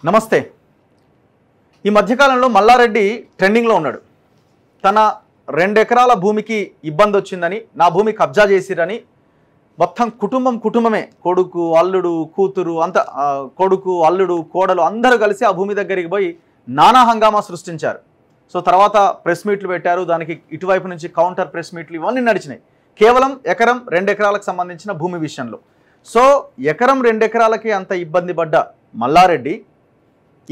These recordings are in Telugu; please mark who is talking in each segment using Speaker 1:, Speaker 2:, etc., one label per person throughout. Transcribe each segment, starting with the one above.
Speaker 1: నమస్తే. ఈ మధ్యకాలంలో మల్లారెడ్డి ట్రెండింగ్లో ఉన్నాడు. తన 2 ఎకరాల భూమికి ఇబ్బంది వచ్చిందని, నా భూమి కబ్జా చేసిరని మొత్తం కుటుంబమే, కొడుకు, అల్లుడు, కూతురు, అంత కొడుకు, అల్లుడు, కోడలు అందరూ కలిసి ఆ భూమి దగ్గరికి పోయి నానా హంగామా సృష్టించారు. సో తర్వాత ప్రెస్ మీట్లు పెట్టారు. దానికి ఇటువైపు నుంచి కౌంటర్ ప్రెస్ మీట్లు ఇవన్నీ నడిచినాయి. కేవలం ఎకరం 2 ఎకరాలకు సంబంధించిన భూమి విషయంలో. సో ఎకరం 2 ఎకరాలకి అంత ఇబ్బంది పడ్డ మల్లారెడ్డి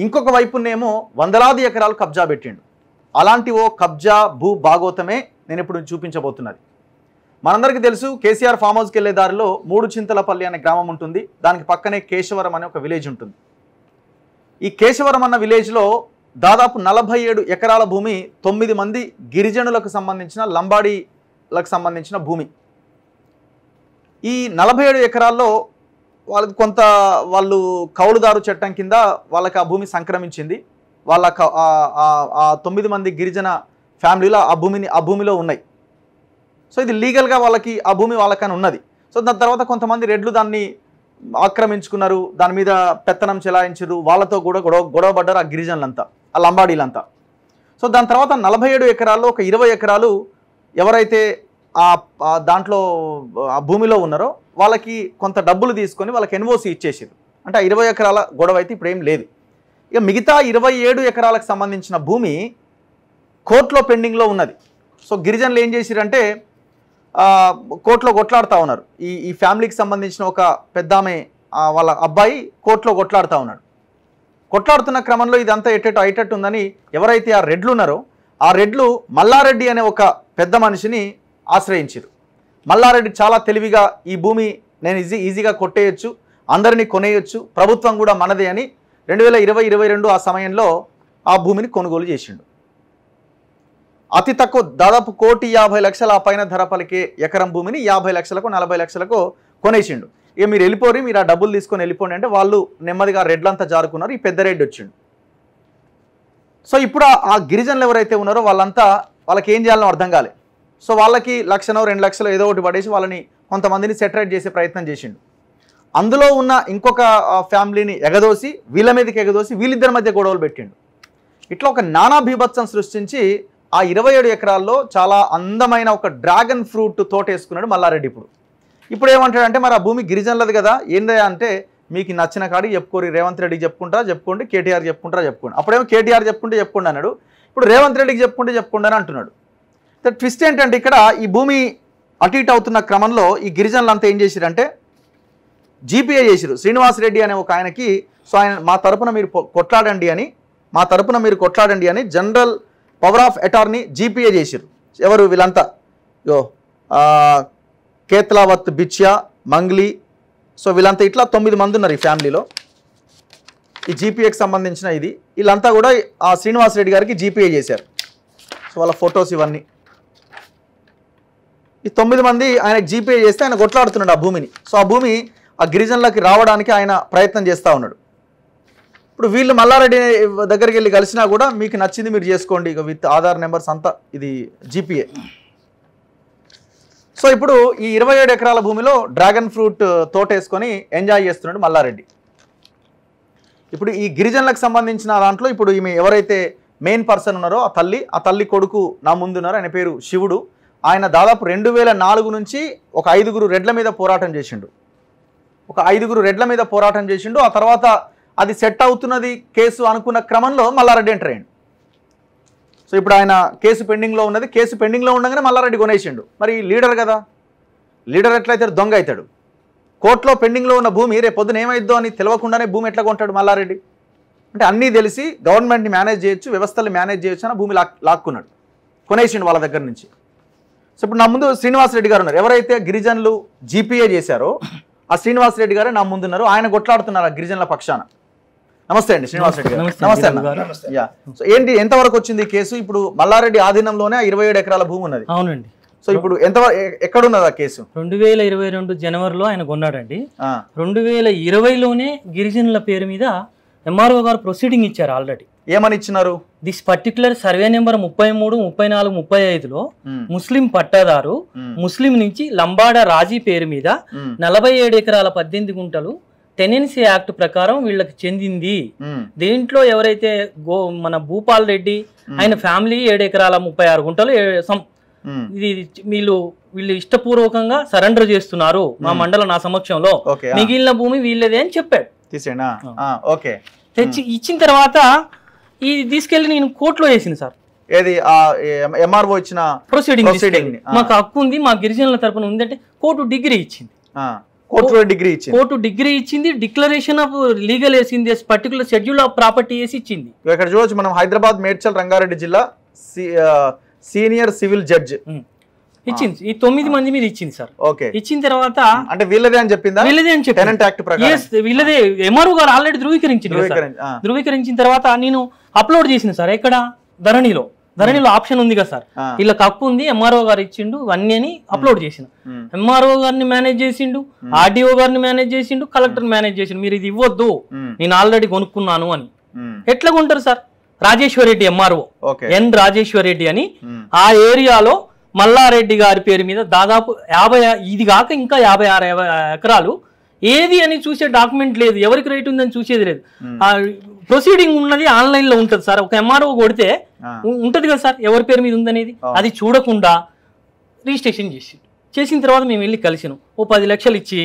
Speaker 1: ఇంకొక వైపునేమో వందలాది ఎకరాలు కబ్జా పెట్టిండు. అలాంటి ఓ కబ్జా భూ భాగోతమే నేను ఇప్పుడు చూపించబోతున్నది. మనందరికీ తెలుసు, కేసీఆర్ ఫామ్ హౌస్కి వెళ్ళే దారిలో మూడు చింతలపల్లి అనే గ్రామం ఉంటుంది. దానికి పక్కనే కేశవరం అనే ఒక విలేజ్ ఉంటుంది. ఈ కేశవరం అన్న విలేజ్లో దాదాపు 47 ఎకరాల భూమి 9 మంది గిరిజనులకు సంబంధించిన లంబాడీలకు సంబంధించిన భూమి. ఈ 47 ఎకరాల్లో వాళ్ళకి వాళ్ళు కౌలుదారు చట్టం కింద వాళ్ళకి ఆ భూమి సంక్రమించింది. వాళ్ళ 9 మంది గిరిజన ఫ్యామిలీలో ఆ భూమిలో ఉన్నాయి. సో ఇది లీగల్గా వాళ్ళకి ఆ భూమి వాళ్ళకని ఉన్నది. సో దాని తర్వాత కొంతమంది రెడ్లు దాన్ని ఆక్రమించుకున్నారు, దాని మీద పెత్తనం చెలాయించారు, వాళ్ళతో కూడా గొడవపడ్డారు ఆ గిరిజనులంతా, ఆ లంబాడీలంతా. సో దాని తర్వాత 47 ఎకరాల్లో ఒక 20 ఎకరాలు ఎవరైతే దాంట్లో ఆ భూమిలో ఉన్నారో వాళ్ళకి కొంత డబ్బులు తీసుకొని వాళ్ళకి ఎన్ఓసి ఇచ్చేసారు. అంటే ఆ 20 ఎకరాల గొడవ అయితే ఇప్పుడు ఏం లేదు. ఇక మిగతా 27 ఎకరాలకు సంబంధించిన భూమి కోర్టులో పెండింగ్లో ఉన్నది. సో గిరిజనులు ఏం చేసిరంటే కోర్టులో కొట్లాడుతూ ఉన్నారు. ఈ ఫ్యామిలీకి సంబంధించిన ఒక పెద్దామె వాళ్ళ అబ్బాయి కోర్టులో కొట్లాడుతూ ఉన్నాడు. కొట్లాడుతున్న క్రమంలో ఇదంతా అయ్యేటట్టు ఉందని ఎవరైతే ఆ రెడ్లు ఉన్నారో ఆ రెడ్లు మల్లారెడ్డి అనే ఒక పెద్ద మనిషిని ఆశ్రయించారు. మల్లారెడ్డి చాలా తెలివిగా ఈ భూమి నేను ఈజీగా కొట్టేయచ్చు, అందరినీ కొనేయచ్చు, ప్రభుత్వం కూడా మనదే అని 2020-22 ఆ సమయంలో ఆ భూమిని కొనుగోలు చేసిండు. అతి తక్కువ దాదాపు 1,50,00,000 ఆ పైన ధర పలికే ఎకరం భూమిని 50 లక్షలకు 40 లక్షలకు కొనేసిండు. ఇక మీరు వెళ్ళిపోరి, మీరు ఆ డబ్బులు తీసుకొని వెళ్ళిపోండి అంటే వాళ్ళు నెమ్మదిగా రెడ్లంతా జారుకున్నారు. ఈ పెద్ద రెడ్డి వచ్చిండు. సో ఇప్పుడు ఆ గిరిజనులు ఎవరైతే ఉన్నారో వాళ్ళకి ఏం చేయాలో అర్థం కాలే. సో వాళ్ళకి 1,00,000 2 లక్షలు ఏదో ఒకటి పడేసి వాళ్ళని కొంతమందిని సెటరేట్ చేసే ప్రయత్నం చేసిండు. అందులో ఉన్న ఇంకొక ఫ్యామిలీని ఎగదోసి వీళ్ళ మీదకి ఎగదోసి వీళ్ళిద్దరి మధ్య గొడవలు పెట్టిండు. ఇట్లా ఒక నానా బీభత్సం సృష్టించి ఆ 27 ఎకరాల్లో చాలా అందమైన ఒక డ్రాగన్ ఫ్రూట్ తోట వేసుకున్నాడు మల్లారెడ్డి. ఇప్పుడు ఏమంటాడంటే మరి ఆ భూమి గిరిజనులది కదా, ఏందయ్యా అంటే మీకు నచ్చిన కాడికి చెప్పుకోరు, రేవంత్ రెడ్డికి చెప్పుకోండి, కేటీఆర్ చెప్పుకోండి. అప్పుడేమో కేటీఆర్ చెప్పుకోండి అన్నాడు, ఇప్పుడు రేవంత్ రెడ్డికి చెప్పుకోండి అని అంటున్నాడు. ట్విస్ట్ ఏంటంటే ఇక్కడ ఈ భూమి అటు ఇటు అవుతున్న క్రమంలో ఈ గిరిజనులంతా ఏం చేసిరంటే జీపీఏ చేసిరు. శ్రీనివాసరెడ్డి అనే ఒక ఆయనకి, సో ఆయన మా తరపున మీరు కొట్లాడండి అని general power of attorney GPA చేసిరు. ఎవరు వీళ్ళంతా? కేత్లావత్ బిచ్యా, మంగ్లీ, సో వీళ్ళంతా ఇట్లా 9 మంది ఉన్నారు ఈ ఫ్యామిలీలో. ఈ జీపీఏకి సంబంధించిన వీళ్ళంతా కూడా ఆ శ్రీనివాసరెడ్డి గారికి జీపీఏ చేశారు. సో వాళ్ళ ఫొటోస్ ఇవన్నీ. ఈ 9 మంది ఆయనకు జీపీఏ చేస్తే ఆయన కొట్లాడుతున్నాడు ఆ భూమిని. సో ఆ భూమి ఆ గిరిజనులకి రావడానికి ఆయన ప్రయత్నం చేస్తూ ఉన్నాడు. ఇప్పుడు వీళ్ళు మల్లారెడ్డి దగ్గరికి వెళ్ళి కలిసినా కూడా మీకు నచ్చింది మీరు చేసుకోండి, ఇక విత్ ఆధార్ నెంబర్స్ అంతా, ఇది జీపీఏ. సో ఇప్పుడు ఈ 27 ఎకరాల భూమిలో డ్రాగన్ ఫ్రూట్ తోట వేసుకొని ఎంజాయ్ చేస్తున్నాడు మల్లారెడ్డి. ఇప్పుడు ఈ గిరిజనులకు సంబంధించిన దాంట్లో ఇప్పుడు ఈమె ఎవరైతే మెయిన్ పర్సన్ ఉన్నారో ఆ తల్లి కొడుకు నా ముందున్నారు. ఆయన పేరు శివుడు. ఆయన దాదాపు 2004 నుంచి ఒక 5 రెడ్ల మీద పోరాటం చేసిండు. ఆ తర్వాత అది సెట్ అవుతున్నది కేసు అనుకున్న క్రమంలో మల్లారెడ్డి ఎంటర్ అయ్యిండు. సో ఇప్పుడు ఆయన కేసు పెండింగ్లో ఉన్నది. కేసు పెండింగ్లో ఉండగానే మల్లారెడ్డి కొనేసిండు. మరి లీడర్ కదా, లీడర్ ఎట్లయితే దొంగ అవుతాడు. కోర్టులో పెండింగ్లో ఉన్న భూమి రేపు పొద్దున ఏమైద్దో అని తెలియకుండానే భూమి ఎట్లా కొంటాడు మల్లారెడ్డి? అంటే అన్నీ తెలిసి గవర్నమెంట్ని మేనేజ్ చేయొచ్చు, వ్యవస్థలు మేనేజ్ చేయొచ్చు అని భూమి లాక్కున్నాడు, కొనేసిండు వాళ్ళ దగ్గర నుంచి. సో ఇప్పుడు నా ముందు శ్రీనివాసరెడ్డి గారు ఉన్నారు. ఎవరైతే గిరిజనులు జీపీఏ చేశారో ఆ శ్రీనివాసరెడ్డి గారే నా ముందున్నారు. ఆయన కొట్లాడుతున్నారు ఆ గిరిజనుల పక్షాన. నమస్తే అండి శ్రీనివాసరెడ్డి గారు. నమస్తే అన్న. సో ఏంటి, ఎంతవరకు వచ్చింది కేసు? ఇప్పుడు మల్లారెడ్డి ఆధీనంలోనే 27 ఎకరాల భూమి ఉన్నది.
Speaker 2: అవునండి.
Speaker 1: సో ఇప్పుడు ఎక్కడున్నది ఆ కేసు?
Speaker 2: 2022 జనవరిలో ఆయన కొన్నాడండి. 2020లోనే గిరిజనుల పేరు మీద ఎంఆర్ఓ గారు ప్రొసీడింగ్ ఇచ్చారు ఆల్రెడీ.
Speaker 1: ఏమని ఇచ్చినారు?
Speaker 2: దిస్ పర్టికులర్ సర్వే నెంబర్ 33, 34, 35లో ముస్లిం పట్టాదారు ముస్లిం నుంచి లంబాడ రాజీ పేరు మీద 47 ఎకరాల 18 గుంటలు టెనెన్సీ యాక్ట్ ప్రకారం వీళ్ళకి చెందింది. దీంట్లో ఎవరైతే మన భూపాల్ రెడ్డి ఆయన ఫ్యామిలీ 7 ఎకరాల 36 గుంటలు ఇది వీళ్ళు ఇష్టపూర్వకంగా సరెండర్ చేస్తున్నారు మా మండలం నా సమక్షంలో, మిగిలిన భూమి వీళ్ళదే అని చెప్పాడు. తెచ్చి ఇచ్చిన తర్వాత ఇది తీసుకెళ్లి నేను కోర్టులో వేసింది సార్.
Speaker 1: ఏది ఎంఆర్ఓ ఇచ్చిన
Speaker 2: ప్రొసీడింగ్ మాకు హక్కు ఉంది, మా గిరిజనుల తరపున ఉందంటే కోర్టు డిగ్రీ ఇచ్చింది. కోర్టు డిగ్రీ ఇచ్చింది, డిక్లరేషన్ ఆఫ్ లీగల్ వేసింది, పర్టికులర్ షెడ్యూల్ ఆఫ్ ప్రాపర్టీ వేసి ఇచ్చింది.
Speaker 1: ఇక్కడ చూడొచ్చు మనం హైదరాబాద్ మేడ్చల్ రంగారెడ్డి జిల్లా సీనియర్ సివిల్ జడ్జ్
Speaker 2: ఇచ్చింది. ఈ 9 మంది మీద ఇచ్చింది సార్. ఇచ్చిన తర్వాత
Speaker 1: అంటే వీళ్ళదే అని చెప్పిందా?
Speaker 2: వీళ్ళదే అని చెప్పి వీళ్ళదే ఎంఆర్ఓ గారు ఆల్రెడీ ధృవీకరించిన తర్వాత నేను అప్లోడ్ చేసిన సార్. ఎక్కడ ధరణిలో ఆప్షన్ ఉంది కదా సార్, వీళ్ళకి హక్కు ఉంది, ఎంఆర్ఓ గారు ఇచ్చిండు అన్ని అని అప్లోడ్ చేసిన. ఎంఆర్ఓ గారిని మేనేజ్ చేసిండు, ఆర్డీఓ గారిని మేనేజ్ చేసిండు, కలెక్టర్ మేనేజ్ చేసిండు. మీరు ఇది ఇవ్వద్దు, నేను ఆల్రెడీ కొనుక్కున్నాను అని. ఎట్లా కొంటారు సార్? రాజేశ్వర్ రెడ్డి ఎంఆర్ఓ ఎన్ రాజేశ్వర్ రెడ్డి అని ఆ ఏరియాలో మల్లారెడ్డి గారి పేరు మీద దాదాపు 50 ఇది కాక ఇంకా 56 ఎకరాలు ఏది అని చూసే డాక్యుమెంట్ లేదు, ఎవరికి రైట్ ఉందని చూసేది లేదు. ప్రొసీడింగ్ ఉన్నది ఆన్లైన్ లో ఉంటది సార్. ఒక ఎంఆర్ఓ కొడితే ఉంటది కదా సార్ ఎవరి పేరు మీద ఉందనేది, అది చూడకుండా రిజిస్ట్రేషన్ చేసిన తర్వాత మేము వెళ్ళి కలిసినాం. ఓ 10 లక్షలు ఇచ్చి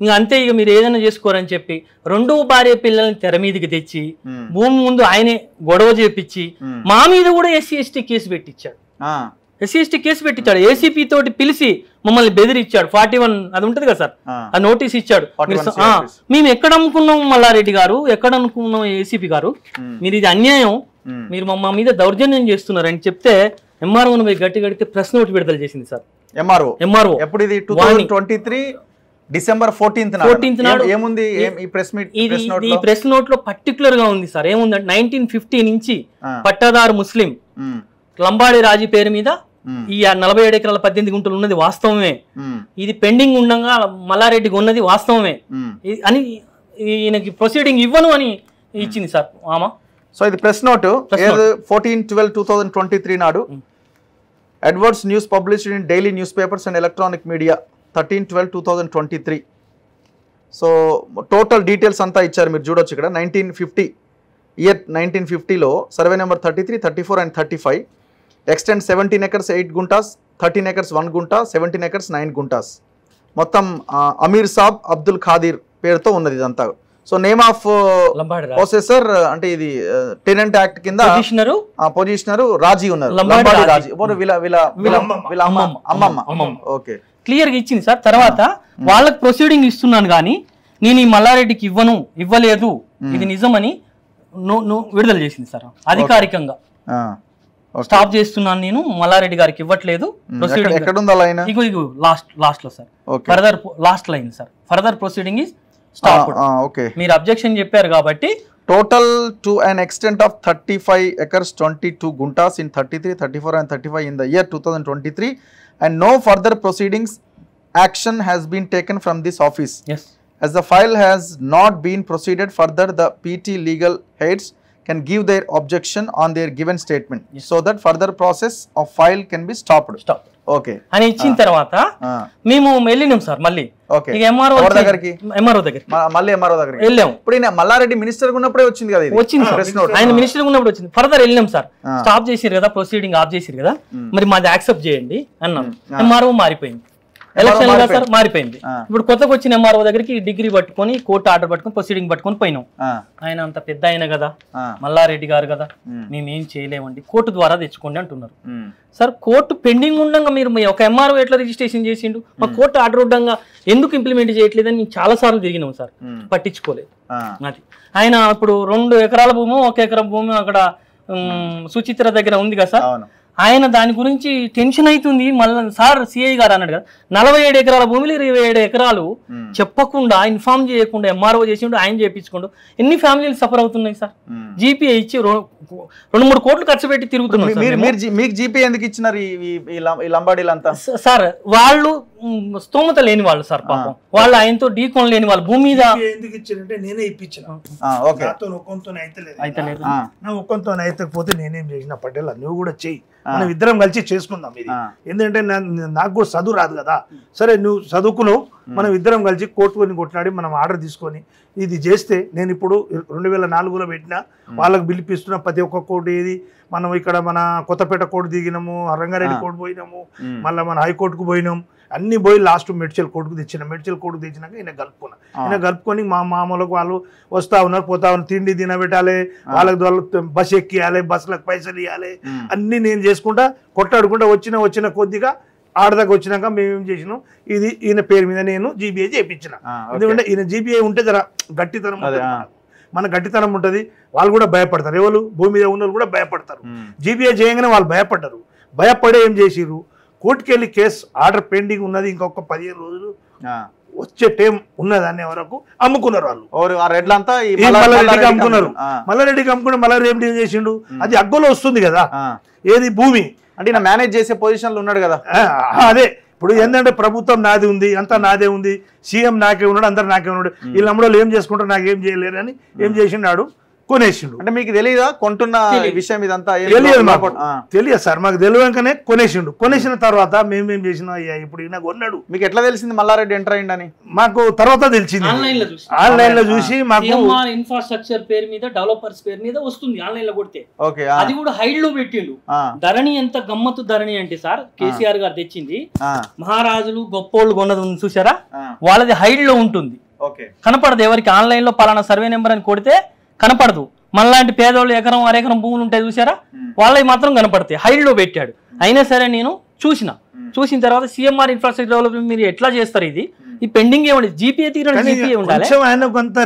Speaker 2: ఇంకా అంతే, ఇక మీరు ఏదైనా చేసుకోరని చెప్పి 2వ భార్య పిల్లల్ని తెర మీదకి తెచ్చి భూమి ముందు ఆయనే గొడవ చేపించి మా మీద కూడా SC/ST కేసు పెట్టించాడు. SC/ST కేసు పెట్టించాడు. ఏసీపీ తోటి పిలిచి మమ్మల్ని బెదిరించాడు. 41 అది ఉంటది కదా సార్, ఆ నోటీస్ ఇచ్చాడు. మేము ఎక్కడ అమ్ముకున్నాం మల్లారెడ్డి గారు, ఎక్కడ అనుకున్నాం ఏసీపీ గారు, మీరు ఇది అన్యాయం, మీరు మా మీద దౌర్జన్యం చేస్తున్నారని చెప్తే ఎంఆర్ఓను పోయి గట్టి గడితే ప్రెస్ నోట్ విడుదల చేసింది సార్. ఎంఆర్ఓ
Speaker 1: ఎప్పుడు ఇది 2023 డిసెంబర్ 14th నాడు ఏముంది ఈ ప్రెస్ మీట్?
Speaker 2: ఈ ప్రెస్ నోట్ లో పర్టికులర్ గా ఉంది సార్. ఏముందంటే 1950 నుంచి పట్టాదారు ముస్లిం లంబాడి రాజీ పేరు మీద ఈ 47 ఎకరాల 18 గుంటలు ఉన్నది వాస్తవమే, ఇది పెండింగ్ ఉండగా మల్లారెడ్డికి ఉన్నది వాస్తవమే అని ఈయనకి ప్రొసీడింగ్ ఇవ్వను అని ఇచ్చింది సార్ ఆమె.
Speaker 1: సో ఇది ప్రెస్ నోట్ 14/12/2023 నాడు adverse news published in daily newspapers and electronic media 13/12/2023. So total details అంతా ఇచ్చారు, మీరు చూడొచ్చు ఇక్కడ. 1950లో survey number 33, 34 and 35 extent 17 acres 8 guntas, 13 acres 1 gunta, 17 acres 9 guntas. మొత్తం అమీర్ సాబ్ అబ్దుల్ ఖాదీర్ పేరుతో ఉన్నది ఇదంతా. సో నేమ్ ఆఫ్ పొసెసర్ అంటే ఇది టెనెంట్ యాక్ట్ కింద పొజిషనర్ రాజీ ఉన్నారు, లంబాడి రాజీ. ఓకే,
Speaker 2: క్లియర్ గా ఇచ్చింది సార్. తర్వాత వాళ్ళకి ప్రొసీడింగ్ ఇస్తున్నాను కానీ నేను ఈ మల్లారెడ్డికి ఇవ్వలేదు, ఇది నిజమని విడుదల చేసింది సార్ అధికారికంగా. స్టాప్ చేస్తున్నాను, నేను మల్లారెడ్డి గారికి ఇవ్వట్లేదు. లాస్ట్ లో sir further last line sir, further proceeding is stop. మీరు అబ్జెక్షన్ చెప్పారు కాబట్టి
Speaker 1: total to an extent of 35 acres 22 guntas in 33, 34 and 35 in the year 2023 and no further proceedings action has been taken from this office.
Speaker 2: Yes.
Speaker 1: As the file has not been proceeded further, the PT legal heads can give their objection on their given statement. Yes. So that further process of file can be stopped. Okay.
Speaker 2: అని ఇచ్చిన తర్వాత మేము వెళ్ళినాం సార్ మళ్ళీ.
Speaker 1: ఓకే,
Speaker 2: ఎంఆర్ఓ దగ్గరికి
Speaker 1: వెళ్ళాం. ఇప్పుడు మల్లారెడ్డి మినిస్టర్ ఉన్నప్పుడే వచ్చింది కదా,
Speaker 2: వచ్చింది ఆయన మినిస్టర్ ఉన్నప్పుడు వచ్చింది. ఫర్దర్ వెళ్ళాం సార్, స్టాప్ చేసిరు కదా, ప్రొసీడింగ్ ఆఫ్ చేసిరు కదా, మరి మాది యాక్సెప్ట్ చేయండి అన్నాం. ఎంఆర్ఓ మారిపోయింది, ఎలక్షన్ కదా సార్ మారిపోయింది. ఇప్పుడు కొత్తగా వచ్చిన ఎంఆర్ఓ దగ్గరికి డిగ్రీ పట్టుకొని కోర్టు ఆర్డర్ పట్టుకొని ప్రొసీడింగ్ పట్టుకొని పోయినాం. ఆయన అంత పెద్ద ఆయన కదా, మల్లారెడ్డి గారు కదా, మేమేం చేయలేమండి, కోర్టు ద్వారా తెచ్చుకోండి అంటున్నారు. సార్ కోర్టు పెండింగ్ ఉండగా మీరు ఒక ఎంఆర్ఓ ఎట్లా రిజిస్ట్రేషన్ చేసిండు, మా కోర్టు ఆర్డర్ ఉండగా ఎందుకు ఇంప్లిమెంట్ చేయట్లేదని మేము చాలా సార్లు తిరిగినాం సార్, పట్టించుకోలేదు. అది ఆయన ఇప్పుడు 2 ఎకరాల భూమి 1 ఎకరం భూమి అక్కడ సుచిత్ర దగ్గర ఉంది కదా సార్, ఆయన దాని గురించి టెన్షన్ అవుతుంది. మళ్ళీ సార్ సిఐ గారు అన్నాడు కదా, 47 ఎకరాల భూమిలో 27 ఎకరాలు చెప్పకుండా ఇన్ఫార్మ్ చేయకుండా ఎంఆర్ఓ చేసిండు, ఆయన చేయించుకోండు. ఎన్ని ఫ్యామిలీలు సఫర్ అవుతున్నాయి సార్. జీపీఏ ఇచ్చి 2-3 కోట్లు ఖర్చు పెట్టి తిరుగుతున్నారు.
Speaker 1: మీకు జీపీ ఎందుకు ఇచ్చినారు ఈ లంబాడీలంతా?
Speaker 2: సార్ వాళ్ళు స్తోమత లేని వాళ్ళు సార్ పాపం, వాళ్ళు ఆయనతో ఢీకొని లేని వాళ్ళు భూమి మీద
Speaker 3: ఎందుకు ఇచ్చారంటే నేనే ఇప్పించిన, ఒక్కంతో అయితే నా ఒక్కంతో అయితకపోతే నేనేం చేసిన, పటేల్ నువ్వు కూడా చెయ్యి, మనం ఇద్దరం కలిసి చేసుకుందాం ఇది, ఎందుకంటే నాకు కూడా చదువు రాదు కదా, సరే నువ్వు చదువుకున్నావు, మనం ఇద్దరం కలిసి కోర్టుకొని కొట్లాడి మనం ఆర్డర్ తీసుకొని ఇది చేస్తే, నేను ఇప్పుడు 2004లో పెట్టిన వాళ్ళకి పిలిపిస్తున్నా, ప్రతి ఒక్క కోర్టు ఏది మనం ఇక్కడ మన కొత్తపేట కోర్టు దిగినాము, రంగారెడ్డి కోర్టు పోయినాము, మళ్ళీ మన హైకోర్టుకు పోయినాం, అన్ని పోయి లాస్ట్ మెడ్చల్ కోర్టుకు తెచ్చిన, మెడ్చల్ కోర్టుకు తెచ్చినాక ఈయన కలుపుకున్నా, ఈయన కలుపుకొని మా మామూలకు వాళ్ళు వస్తా ఉన్నారు పోతా ఉన్నారు, తిండి తినబెట్టాలి, వాళ్ళకి బస్ ఎక్కియాలి, బస్సులకు పైసలు ఇవ్వాలి, అన్ని నేను చేసుకుంటా కొట్లాడుకుంటా వచ్చిన కొద్దిగా ఆడదాకా వచ్చినాక మేమేం చేసినాం, ఇది ఈయన పేరు మీద నేను జీబీఐ చేయించిన, ఎందుకంటే ఈయన జీబీఐ ఉంటే జర గట్టితనం, మన గట్టితనం ఉంటుంది, వాళ్ళు కూడా భయపడతారు, ఎవరు భూమి మీద ఉన్న కూడా భయపడతారు, జీబీఐ చేయగానే వాళ్ళు భయపడ్డారు, భయపడే ఏం చేసిర్రు, కోర్టుకెళ్ళి కేసు ఆర్డర్ పెండింగ్ ఉన్నది, ఇంకొక 15 రోజులు వచ్చే టైం ఉన్నది అనే వరకు అమ్ముకున్నారు వాళ్ళు, అమ్ముకున్నారు, మల్లారెడ్డికి అమ్ముకుని మల్లారెడ్డి ఏం చేసిండు, అది అగ్గలో వస్తుంది కదా, ఏది భూమి
Speaker 1: అంటే ఈయన మేనేజ్ చేసే పొజిషన్లో ఉన్నాడు కదా,
Speaker 3: అదే ఇప్పుడు ఏంటంటే ప్రభుత్వం నాది ఉంది, అంతా నాదే ఉంది, సీఎం నాకే ఉన్నాడు, అందరు నాకే ఉన్నాడు, వీళ్ళు అమ్మడోళ్ళు ఏం చేసుకుంటారు నాకేం చేయలేరు అని ఏం చేసిండాడు, కొనేసిండు.
Speaker 1: అంటే మీకు తెలియదా కొంటున్న విషయం ఇదంతా?
Speaker 3: తెలియదు మాకు, తెలియదు సార్, మాకు తెలియకనే కొనేసిండు. కొనేసిన తర్వాత మేమేం చేసినా, అయ్యా ఇప్పుడు ఈయన కొన్నాడు.
Speaker 1: మీకు ఎట్లా తెలిసింది మల్లారెడ్డి ఎంటర్ అయ్యిందని?
Speaker 3: మాకు తర్వాత తెలిసింది, ఆన్లైన్ లో చూసి మాకు
Speaker 2: ఇన్ఫ్రాస్ట్రక్చర్ పేరు మీద, డెవలపర్స్ పేరు మీద వస్తుంది ఆన్లైన్ లో కొడితే, అది కూడా హైడ్ లో పెట్టిండు. ధరణి ఎంత గమ్మత్తు ధరణి అంటే సార్, కేసీఆర్ గారు తెచ్చింది, మహారాజులు గొప్పోళ్ళు కొన్నది ఉంది చూసారా, వాళ్ళది హైడ్ లో ఉంటుంది, కనపడదు ఎవరికి. ఆన్లైన్ లో పలానా సర్వే నెంబర్ అని కొడితే కనపడదు. మనలాంటి పేదోళ్ళు ఎకరం అరెకరం భూములు ఉంటాయి చూసారా, వాళ్ళవి మాత్రం కనపడతాయి, హైడ్ లో పెట్టాడు. అయినా సరే నేను చూసిన తర్వాత సీఎంఆర్ ఇన్ఫ్రాస్ట్రక్చర్ డెవలప్మెంట్ మీరు ఎట్లా చేస్తారు, ఇది ఈ పెండింగ్ ఏమండి, జీపీఏ తీరని జీపీఏ ఉండాలి.
Speaker 3: ఆయన కొంత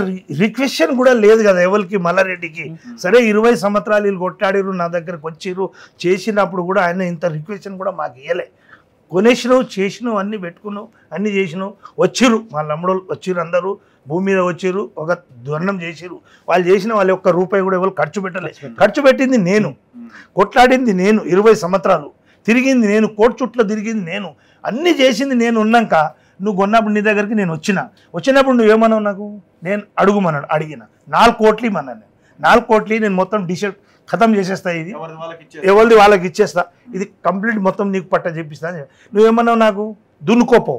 Speaker 3: రిక్వెషన్ కూడా లేదు కదా ఎవరికి, మల్లారెడ్డికి. సరే 20 సంవత్సరాలు వీళ్ళు కొట్టాడిరు, నా దగ్గరకు వచ్చిర్రు, చేసినప్పుడు కూడా ఆయన ఇంత రిక్వెషన్ కూడా మాకు ఇవ్వలే. కొనేసినావు, చేసినావు, అన్ని పెట్టుకున్నావు, అన్ని చేసినావు, వచ్చిర్రు వాళ్ళ అమ్మడోళ్ళు వచ్చిర్రు, అందరూ భూమి మీద వచ్చిర్రు, ఒక దండం చేసిర్రు. వాళ్ళు చేసిన వాళ్ళ ఒక్క రూపాయి కూడా ఎవరు ఖర్చు పెట్టలేదు. ఖర్చు పెట్టింది నేను, కొట్లాడింది నేను, 20 సంవత్సరాలు తిరిగింది నేను, కోర్టు చుట్టూ తిరిగింది నేను, అన్నీ చేసింది నేను. ఉన్నాక నువ్వు కొన్నప్పుడు నీ దగ్గరికి నేను వచ్చినప్పుడు నువ్వేమన్నావు నాకు, నేను అడుగుమన్నాడు, అడిగిన 4 కోట్లు ఇమ్మన్నాను. 4 కోట్లు నేను మొత్తం డిసైడ్ ఖతం చేసేస్తా, ఇది ఎవరిది వాళ్ళకి ఇచ్చేస్తా, ఇది కంప్లీట్ మొత్తం నీకు పట్ట చెప్పిస్తా. నువ్వేమన్నావు, నాకు దున్నుకోపో,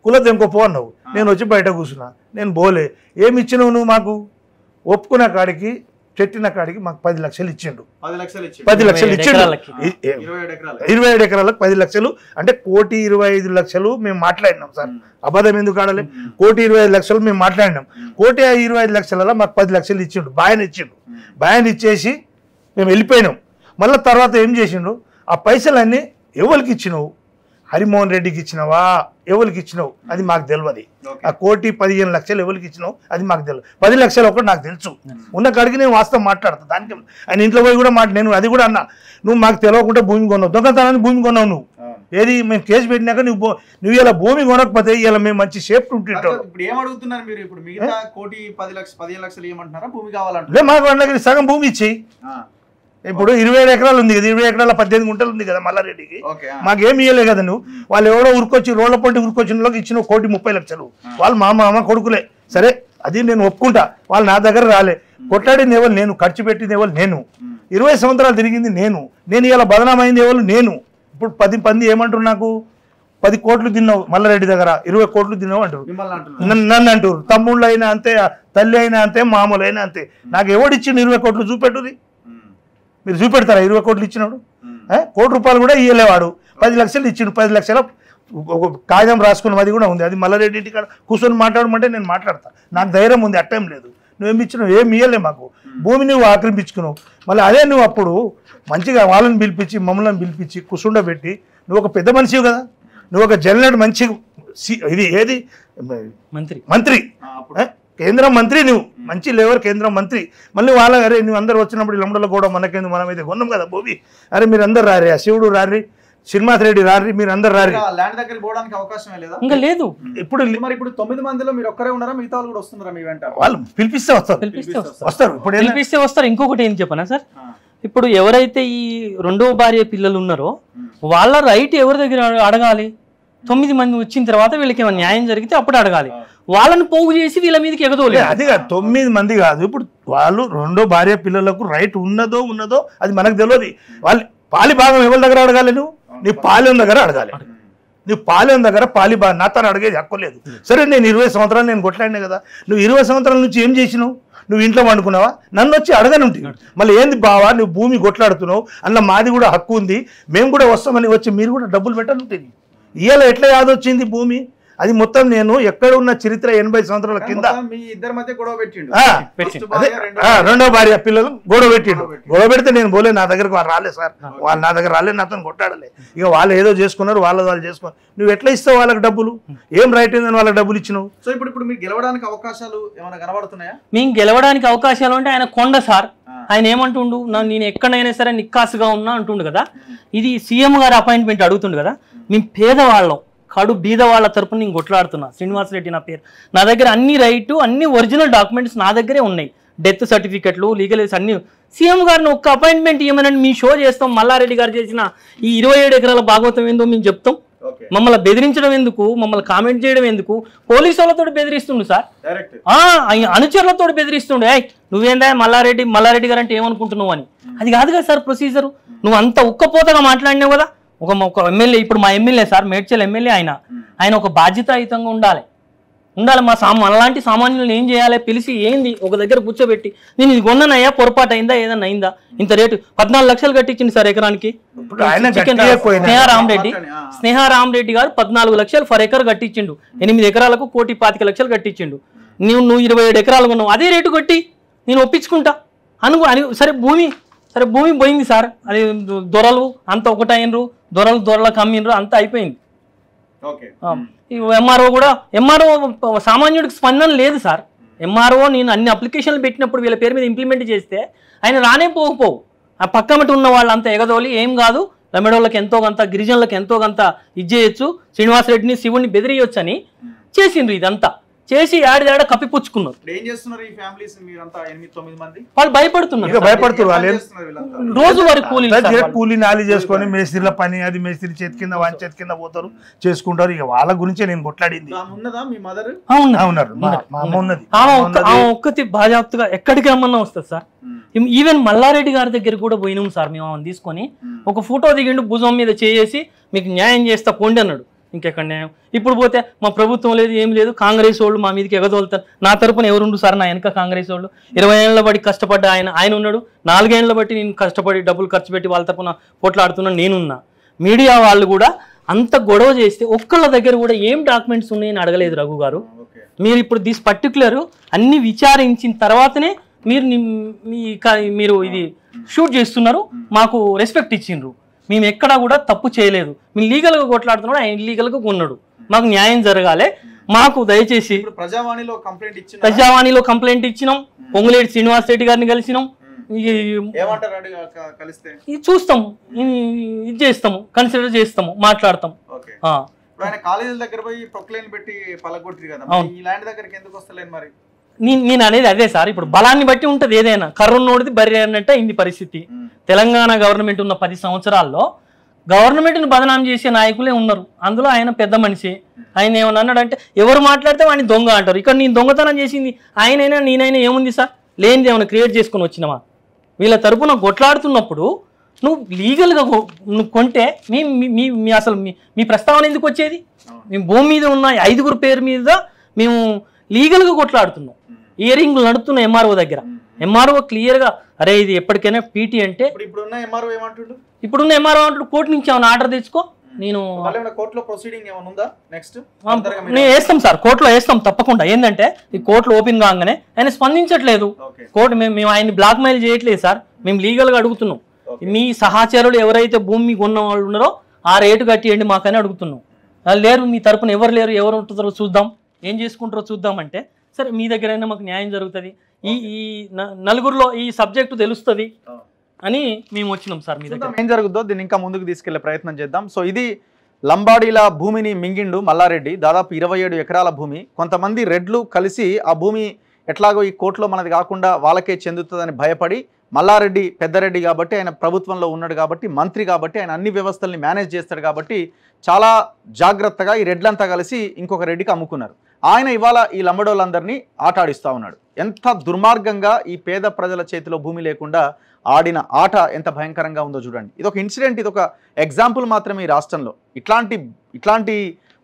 Speaker 3: కుల తెంకోపో అన్నావు. నేను వచ్చి బయట కూర్చున్నా, నేను బోలే. ఏమి ఇచ్చినావు నువ్వు మాకు? ఒప్పుకున్న కాడికి, పెట్టిన కాడికి మాకు 10 లక్షలు ఇచ్చిండు. 10 లక్షలు ఇచ్చిండు, 27 ఎకరాలకు 10 లక్షలు, అంటే 1,25,00,000 మేము మాట్లాడినాం సార్, అబద్ధం ఎందుకు ఆడాలి. 1,25,00,000 మేము మాట్లాడినాం. 1,25,00,000 మాకు 10 లక్షలు ఇచ్చిండు, బాయన ఇచ్చిండు. బాయన ఇచ్చేసి మేము వెళ్ళిపోయినాం. మళ్ళీ తర్వాత ఏం చేసిండు, ఆ పైసలన్నీ ఎవరికి ఇచ్చినావు, హరిమోహన్ రెడ్డికి ఇచ్చినావా, ఎవరికి ఇచ్చినావు అది మాకు తెలియదు. ఆ 1,15,00,000 ఎవరికి ఇచ్చినావు అది మాకు తెలియదు. 10 లక్షలు ఒకటి నాకు తెలుసు, ఉన్న కాడికి నేను వాస్తవం మాట్లాడతాను. దానికి ఆయన ఇంట్లో పోయి కూడా నేను అది కూడా అన్నా, నువ్వు మాకు తెలియకుండా భూమి కొన్నావు, దొంగతనాన్ని భూమి కొన్నావు నువ్వు. ఏది మేము కేసు పెట్టినాక నువ్వు ఇలా భూమి కొనకపోతే ఇలా మేము మంచి సేఫ్ ఉంటుంటాం.
Speaker 1: ఇప్పుడు ఏం అడుగుతున్నారు మీరు? ఇప్పుడు మిగతా 1,10,00,000 ఏమంటున్నారా? భూమి కావాలంటే
Speaker 3: మాకు అన్నకి సగం భూమి ఇచ్చేయి. ఇప్పుడు 27 ఎకరాలు ఉంది కదా, 20 ఎకరాల 18 గుంటలు ఉంది కదా మల్లారెడ్డికి, మాకేమి ఇవ్వలే కదా నువ్వు. వాళ్ళు ఎవడో ఉరికొచ్చి రోడ్ల పొంటి ఉరికొచ్చిన వాళ్ళకి ఇచ్చిన 1,30,00,000, వాళ్ళు మా మామ కొడుకులే. సరే అది నేను ఒప్పుకుంటా, వాళ్ళు నా దగ్గర రాలే. కొట్లాడింది ఎవరు? నేను. ఖర్చు పెట్టింది ఎవరు? నేను. 20 సంవత్సరాలు తిరిగింది నేను. ఇలా బదనామైంది ఎవరు? నేను. ఇప్పుడు 10 మంది ఏమంటారు, నాకు 10 కోట్లు తిన్నావు మల్లారెడ్డి దగ్గర, 20 కోట్లు తిన్నావు అంటారు, నన్ను అంటారు. తమ్ముళ్ళు అయినా అంతే, తల్లి అయినా అంతే, మామూలు అయినా అంతే. నాకు ఎవడిచ్చిండు 20 కోట్లు? చూపెట్టుది. మీరు చూపెడతారా 20 కోట్లు ఇచ్చినాడు? ₹1 కూడా ఇవ్వలేవాడు. 10 లక్షలు ఇచ్చిండు. 10 లక్షల కాగితం రాసుకున్నాం, అది కూడా ఉంది. అది మల్లారెడ్డి ఇంటికాడ కూర్చొని మాట్లాడమంటే నేను మాట్లాడతా, నాకు ధైర్యం ఉంది. అట్టేం లేదు. నువ్వేమి ఇచ్చినావు? ఏమి ఇవ్వలే మాకు. భూమి నువ్వు ఆక్రమించుకున్నావు. మళ్ళీ అదే నువ్వు అప్పుడు మంచిగా వాళ్ళని పిలిపించి మమ్మల్ని పిలిపించి కూర్చుండబెట్టి, నువ్వు ఒక పెద్ద మనిషివి కదా, నువ్వు ఒక జనరల్ మంచి ఇది ఏది మంత్రి, కేంద్ర మంత్రి, నువ్వు మంచి లేవర్ కేంద్ర మంత్రి. మళ్ళీ వాళ్ళ అరే నువ్వు అందరు వచ్చినప్పుడు లంబడలో కూడా మనకేందు, మనమైతే కొన్నాం కదా భూమి, అరే మీరు అందరు రారి, ఆ శివుడు రారి, శ్రీనివాస్ రెడ్డి రారి, మీరు అందరు రారి.
Speaker 1: ల్యాండ్ దగ్గర పోవడానికి అవకాశం లేదా?
Speaker 2: ఇంకా లేదు.
Speaker 3: ఇప్పుడు
Speaker 1: 9 మందిలో మీరు ఒక్కరే ఉన్నారా? మిగతా వాళ్ళు కూడా వస్తున్నారా మీ వెంట?
Speaker 3: వాళ్ళు పిలిపిస్తే వస్తారు.
Speaker 2: ఇప్పుడు పిలిపిస్తే వస్తారు. ఇంకొకటి ఏం చెప్పనా సార్, ఇప్పుడు ఎవరైతే ఈ 2వ భార్య పిల్లలు ఉన్నారో వాళ్ళ రైట్ ఎవరి దగ్గర అడగాలి? 9 మంది వచ్చిన తర్వాత వీళ్ళకి ఏమైనా న్యాయం జరిగితే అప్పుడు అడగాలి. వాళ్ళని పోగు చేసి వీళ్ళ మీదకి ఎగదోలేదు.
Speaker 3: అది కాదు 9 మంది కాదు. ఇప్పుడు వాళ్ళు రెండో భార్య పిల్లలకు రైట్ ఉన్నదో అది మనకు తెలియదు. వాళ్ళు పాలి భాగం ఎవరి దగ్గర అడగాలి? నీ పాలెం దగ్గర అడగాలి. నీ పాలెం దగ్గర పాలి భాగం నా తను అడిగేది హక్కు లేదు. సరే నేను 20 సంవత్సరాలు నేను కొట్లాడినా కదా, నువ్వు 20 సంవత్సరాల నుంచి ఏం చేసినావు? నువ్వు ఇంట్లో వండుకున్నావా? నన్ను వచ్చి అడగని ఉంటుంది. మళ్ళీ ఏంది బావా నువ్వు భూమి కొట్లాడుతున్నావు, అందులో మాది కూడా హక్కు ఉంది, మేము కూడా వస్తామని వచ్చి మీరు కూడా డబ్బులు పెట్టాలి ఉంటుంది. ఇవాళ ఎట్లా యాదొచ్చింది భూమి? అది మొత్తం నేను ఎక్కడ ఉన్న చరిత్ర 80 సంవత్సరాల కింద రెండో భార్య పిల్లలు గొడవ పెట్టిండు. గొడవ పెడితే నేను పోలే, నా దగ్గరకు వాళ్ళు రాలేదు సార్, వాళ్ళు నా దగ్గర రాలేదు, నాతో కొట్టాడలే. ఇక వాళ్ళు ఏదో చేసుకున్నారు, వాళ్ళు చేసుకున్నారు. నువ్వు ఎట్లా ఇస్తావు వాళ్ళకి డబ్బులు? ఏం రైట్ అయిందని వాళ్ళకి డబ్బులు ఇచ్చినావు?
Speaker 1: సో ఇప్పుడు మీకు గెలవడానికి అవకాశాలు ఏమైనా కనబడుతున్నాయా?
Speaker 2: మేము గెలవడానికి అవకాశాలు అంటే ఆయన కొండ సార్, ఆయన ఏమంటుండు, నేను ఎక్కడైనా సరే నిక్కాసుగా ఉన్నా అంటుండు కదా. ఇది సీఎం గారి అపాయింట్మెంట్ అడుగుతుండు కదా. మేము పేదవాళ్ళం, కడు బీద వాళ్ళ తరపున నేను కొట్లాడుతున్నా. శ్రీనివాసరెడ్డి నా పేరు, నా దగ్గర అన్ని రైటు అన్ని ఒరిజినల్ డాక్యుమెంట్స్ నా దగ్గరే ఉన్నాయి, డెత్ సర్టిఫికెట్లు, లీగల్స్ అన్ని. సీఎం గారిని ఒక్క అపాయింట్మెంట్ ఇవ్వమని మీ షో చేస్తాం. మల్లారెడ్డి గారు చేసిన ఈ 27 ఎకరాల భాగవతం ఏందో మేము చెప్తాం. మమ్మల్ని బెదిరించడం ఎందుకు, మమ్మల్ని కామెంట్ చేయడం ఎందుకు? పోలీసు వాళ్ళతో బెదిరిస్తుండు సార్, అనుచరులతో బెదిరిస్తుండు. నువ్వేందా మల్లారెడ్డి గారు అంటే ఏమనుకుంటున్నావు అని. అది కాదు కదా సార్ ప్రొసీజర్. నువ్వు అంత ఉక్కపోతగా మాట్లాడినావు కదా. ఒక ఎమ్మెల్యే, ఇప్పుడు మా ఎమ్మెల్యే సార్, మేడ్చల్ ఎమ్మెల్యే, ఆయన ఒక బాధ్యతాయుతంగా ఉండాలి. మనలాంటి సామాన్యులను ఏం చేయాలి? పిలిచి ఏంది ఒక దగ్గర కూర్చోబెట్టి, నేను ఇది కొన్నానయ్యా, పొరపాటు అయిందా, ఏదన్నా అయిందా, ఇంత రేటు 14 లక్షలు కట్టించింది సార్ ఎకరానికి. స్నేహారామరెడ్డి గారు 14 లక్షలు ఫర్ ఎకర్ కట్టించిండు. 8 ఎకరాలకు 1,25,00,000 కట్టించిండు. నువ్వు 27 ఎకరాలు కొన్నావు, అదే రేటు కొట్టి నేను ఒప్పించుకుంటా సరే భూమి పోయింది సార్. అది దొరలు అంత ఒకటైనరు, దొరలకు అమ్మినరు, అంతా అయిపోయింది. ఎంఆర్ఓ సామాన్యుడికి స్పందన లేదు సార్. ఎంఆర్ఓ నేను అన్ని అప్లికేషన్లు పెట్టినప్పుడు వీళ్ళ పేరు మీద ఇంప్లిమెంట్ చేస్తే ఆయన రానే పోకపోవు. ఆ పక్కమటి ఉన్న వాళ్ళంతా ఎగదోలి ఏం కాదు, రమెడోళ్ళకి ఎంతో కొంత, గిరిజనులకు ఎంతో కొంత ఇచ్చేయచ్చు, శ్రీనివాసరెడ్డిని శివుడిని బెదిరియొచ్చు అని చేసిండ్రు. ఇదంతా చేసి ఆడ కప్పిపుచ్చుకున్నారు. వాళ్ళు భయపడుతున్నారు. రోజు వారి
Speaker 3: కూలీ నాలి చేసుకొని మేస్త్రిల పని, అది మేస్త్రి చేతి కింద వాని చేతి కింద పోతారు, చేసుకుంటారు. ఇక వాళ్ళ గురించే నేను కొట్లాడింది.
Speaker 2: ఒక్కటి బాజాప్తుగా ఎక్కడికి రమ్మన్నా వస్తుంది సార్. ఈవెన్ మల్లారెడ్డి గారి దగ్గర కూడా పోయినాం సార్. మేము ఆమెను తీసుకొని ఒక ఫోటో దిగిండు, భుజం మీద చేసి మీకు న్యాయం చేస్తా పోండి అన్నాడు. ఇంకెక్కడ న్యాయం? ఇప్పుడు పోతే మా ప్రభుత్వం లేదు, ఏం లేదు, కాంగ్రెస్ వాళ్ళు మా మీదకి ఎగదోలుతారు. నా తరపున ఎవరుండు సార్? నా వెనక కాంగ్రెస్ వాళ్ళు 20 ఏళ్ళ బట్టి కష్టపడ్డ ఆయన ఉన్నాడు. 4 ఏళ్ళ బట్టి నేను కష్టపడి డబ్బులు ఖర్చు పెట్టి వాళ్ళ తరపున పోట్లాడుతున్నాను, నేనున్నా. మీడియా వాళ్ళు కూడా అంత గొడవ చేస్తే ఒక్కళ్ళ దగ్గర కూడా ఏం డాక్యుమెంట్స్ ఉన్నాయని అడగలేదు రఘు గారు. మీరు ఇప్పుడు దిస్ పర్టికులర్ అన్ని విచారించిన తర్వాతనే మీరు ఇది షూట్ చేస్తున్నారు. మాకు రెస్పెక్ట్ ఇచ్చిండ్రు. మేము ఎక్కడా కూడా తప్పు చేయలేదు. మేము లీగల్గా కొట్లాడుతున్నాడు, ఆయన ఇల్లీగల్గా కొన్నాడు. మాకు న్యాయం జరగాలి. మాకు దయచేసి ప్రజావాణిలో కంప్లైంట్ ఇచ్చినాం. పొంగులేటి శ్రీనివాసరెడ్డి గారిని కలిసినాం. చూస్తాము, ఇది చేస్తాము, కన్సిడర్ చేస్తాము, మాట్లాడతాం. నేను అనేది అదే సార్. ఇప్పుడు బలాన్ని బట్టి ఉంటుంది ఏదైనా. కర్రన్నోడిది బర్రె అన్నట్టు అయింది పరిస్థితి. తెలంగాణ గవర్నమెంట్ ఉన్న 10 సంవత్సరాల్లో గవర్నమెంట్ని బదనాం చేసే నాయకులే ఉన్నారు. అందులో ఆయన పెద్ద మనిషి. ఆయన ఏమన్నా అన్నాడంటే ఎవరు మాట్లాడితే వాడిని దొంగ అంటారు. ఇక్కడ నేను దొంగతనం చేసింది ఆయనైనా నేనైనా ఏముంది సార్? లేనిది ఏమైనా క్రియేట్ చేసుకుని వచ్చినావా? వీళ్ళ తరపున కొట్లాడుతున్నప్పుడు నువ్వు లీగల్గా నువ్వు కొంటే అసలు మీ ప్రస్తావన ఎందుకు వచ్చేది? మేము భూమి మీద ఉన్న 5గురు పేరు మీద మేము లీగల్గా కొట్లాడుతున్నాం. ఇయరింగ్లు నడుతున్న ఎంఆర్ఓ దగ్గర. ఎంఆర్ఓ క్లియర్గా అరే ఇది ఎప్పటికైనా పీటీ అంటే ఇప్పుడున్న ఎంఆర్ఓ అంటాడు కోర్టు నుంచి ఏమైనా ఆర్డర్ తెచ్చుకో, నేను వేస్తాం సార్, కోర్టులో వేస్తాం తప్పకుండా. ఏంటంటే ఈ కోర్టులో ఓపెన్ కాగానే ఆయన స్పందించట్లేదు. కోర్టు మేము ఆయన్ని బ్లాక్ మెయిల్ చేయట్లేదు సార్, మేము లీగల్గా అడుగుతున్నాం. మీ సహచరులు ఎవరైతే భూమి కొన్న వాళ్ళు ఉన్నారో ఆ రేటు కట్టియండి మాకని అడుగుతున్నాం. లేరు, మీ తరపున ఎవరు లేరు, ఎవరు ఉంటుందో చూద్దాం, ఏం చేసుకుంటారో చూద్దామంటే సరే మీ దగ్గరైనా మాకు న్యాయం జరుగుతుంది, ఈ నలుగురిలో ఈ సబ్జెక్టు తెలుస్తుంది అని మేము వచ్చినాం సార్. మీ దగ్గర
Speaker 1: ఏం జరుగుతుందో దీన్ని ఇంకా ముందుకు తీసుకెళ్లే ప్రయత్నం చేద్దాం. సో ఇది లంబాడీల భూమిని మింగిండు మల్లారెడ్డి. దాదాపు 27 ఎకరాల భూమి. కొంతమంది రెడ్లు కలిసి ఆ భూమి ఎట్లాగో ఈ కోర్టులో మనది కాకుండా వాళ్ళకే చెందుతుందని భయపడి మల్లారెడ్డి పెద్దరెడ్డి కాబట్టి ఆయన ప్రభుత్వంలో ఉన్నాడు కాబట్టి మంత్రి కాబట్టి ఆయన అన్ని వ్యవస్థల్ని మేనేజ్ చేస్తాడు కాబట్టి చాలా జాగ్రత్తగా ఈ రెడ్లంతా కలిసి ఇంకొక రెడ్డికి అమ్ముకున్నారు. ఆయన ఇవాళ ఈ లంబడోళ్ళందరినీ ఆట ఆడిస్తూ ఉన్నాడు. ఎంత దుర్మార్గంగా ఈ పేద ప్రజల చేతిలో భూమి లేకుండా ఆడిన ఆట ఎంత భయంకరంగా ఉందో చూడండి. ఇదొక ఇన్సిడెంట్, ఇదొక ఎగ్జాంపుల్ మాత్రమే ఈ రాష్ట్రంలో. ఇట్లాంటి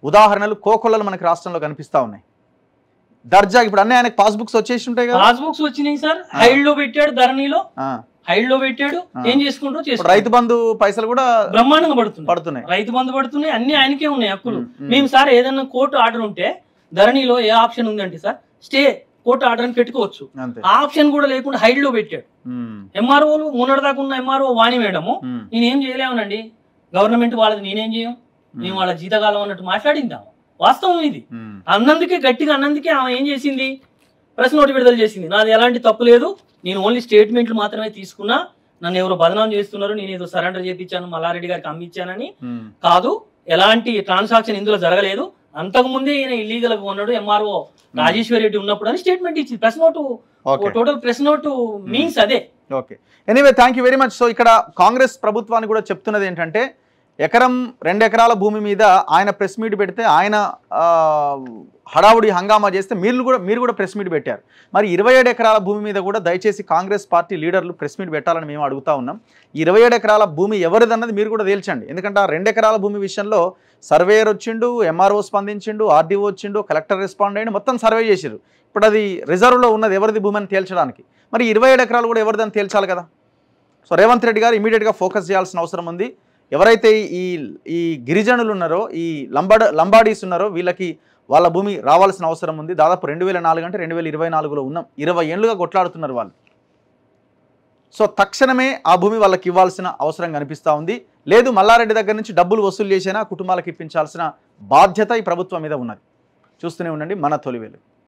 Speaker 1: ఉదాహరణలు కోకొల్లలు మనకి రాష్ట్రంలో కనిపిస్తూ ఉన్నాయి. దర్జా ఇప్పుడు అన్నీ ఆయనకు పాస్బుక్స్ వచ్చేసి ఉంటాయి కదా.
Speaker 2: పాస్బుక్స్ వచ్చినాయి సార్, హైడ్ లో పెట్టాడు, ధరణిలో హైడ్ లో పెట్టాడు, ఏం చేసుకుంటూ చేస్తాడు.
Speaker 1: రైతు బంధు పైసలు కూడా
Speaker 2: బ్రహ్మాండంగా పడుతున్నాయి, రైతు బంధు పడుతున్నాయి, అన్ని ఆయనకే ఉన్నాయి హక్కులు. మేము సార్ ఏదైనా కోర్టు ఆర్డర్ ఉంటే ధరణిలో ఏ ఆప్షన్ ఉందంటే సార్ స్టే కోర్టు ఆర్డర్ అని పెట్టుకోవచ్చు. ఆ ఆప్షన్ కూడా లేకుండా హైడ్ లో పెట్టాడు. ఎంఆర్ఓలు మొన్నటిదాకా ఉన్న ఎంఆర్ఓ వాణి మేడము నేనేం చేయలేమనండి, గవర్నమెంట్ వాళ్ళది నేనేం చేయం, మేము వాళ్ళ జీతకాలం అన్నట్టు మాట్లాడిందాము. వాస్తవం ఇది. అన్నందుకే గట్టిగా అన్నందుకే ఆమె ఏం చేసింది, ప్రెస్ నోట్ విడుదల చేసింది. నాది ఎలాంటి తప్పు లేదు, నేను ఓన్లీ స్టేట్మెంట్లు మాత్రమే తీసుకున్నా, నన్ను ఎవరో బదనాం చేస్తున్నారు, నేను ఏదో సరెండర్ చేయించాను మల్లారెడ్డి గారికి అమ్మిచ్చానని కాదు, ఎలాంటి ట్రాన్సాక్షన్ ఇందులో జరగలేదు, అంతకుముందే ఈయన ఇల్లీగల్ గా ఉన్నాడు ఎంఆర్ఓ రాజేశ్వర్ రెడ్డి ఉన్నప్పుడు అని స్టేట్మెంట్ ఇచ్చింది. Press note total press note means అదే.
Speaker 1: Okay, anyway thank you very much. So ఇక్కడ కాంగ్రెస్ ప్రభుత్వాన్ని కూడా చెప్తున్నది ఏంటంటే 2 ఎకరాల భూమి మీద ఆయన ప్రెస్ మీట్ పెడితే ఆయన హడావుడి హంగామా చేస్తే మీరు కూడా ప్రెస్ మీట్ పెట్టారు. మరి 27 ఎకరాల భూమి మీద కూడా దయచేసి కాంగ్రెస్ పార్టీ లీడర్లు ప్రెస్ మీట్ పెట్టాలని మేము అడుగుతా ఉన్నాం. ఈ 27 ఎకరాల భూమి ఎవరిదన్నది మీరు కూడా తేల్చండి. ఎందుకంటే ఆ 2 ఎకరాల భూమి విషయంలో సర్వేయర్ వచ్చిండు, ఎంఆర్ఓ స్పందించిండు, ఆర్డీఓ వచ్చిండు, కలెక్టర్ రెస్పాండ్ అయ్యిండు, మొత్తం సర్వే చేసారు. ఇప్పుడు అది రిజర్వ్లో ఉన్నది ఎవరిది భూమి అని తేల్చడానికి. మరి 27 ఎకరాలు కూడా ఎవరిదని తేల్చాలి కదా. సో రేవంత్ రెడ్డి గారు ఇమీడియట్గా ఫోకస్ చేయాల్సిన అవసరం ఉంది. ఎవరైతే ఈ గిరిజనులు ఉన్నారో, ఈ లంబాడీస్ ఉన్నారో, వీళ్ళకి వాళ్ళ భూమి రావాల్సిన అవసరం ఉంది. దాదాపు 2004 అంటే 2024లో ఉన్నాం, 20 ఏళ్ళుగా కొట్లాడుతున్నారు వాళ్ళు. సో తక్షణమే ఆ భూమి వాళ్ళకి ఇవ్వాల్సిన అవసరం కనిపిస్తూ ఉంది. లేదు మల్లారెడ్డి దగ్గర నుంచి డబ్బులు వసూలు చేసినా కుటుంబాలకు ఇప్పించాల్సిన బాధ్యత ఈ ప్రభుత్వం మీద ఉన్నది. చూస్తూనే ఉండండి మన తొలివేలు.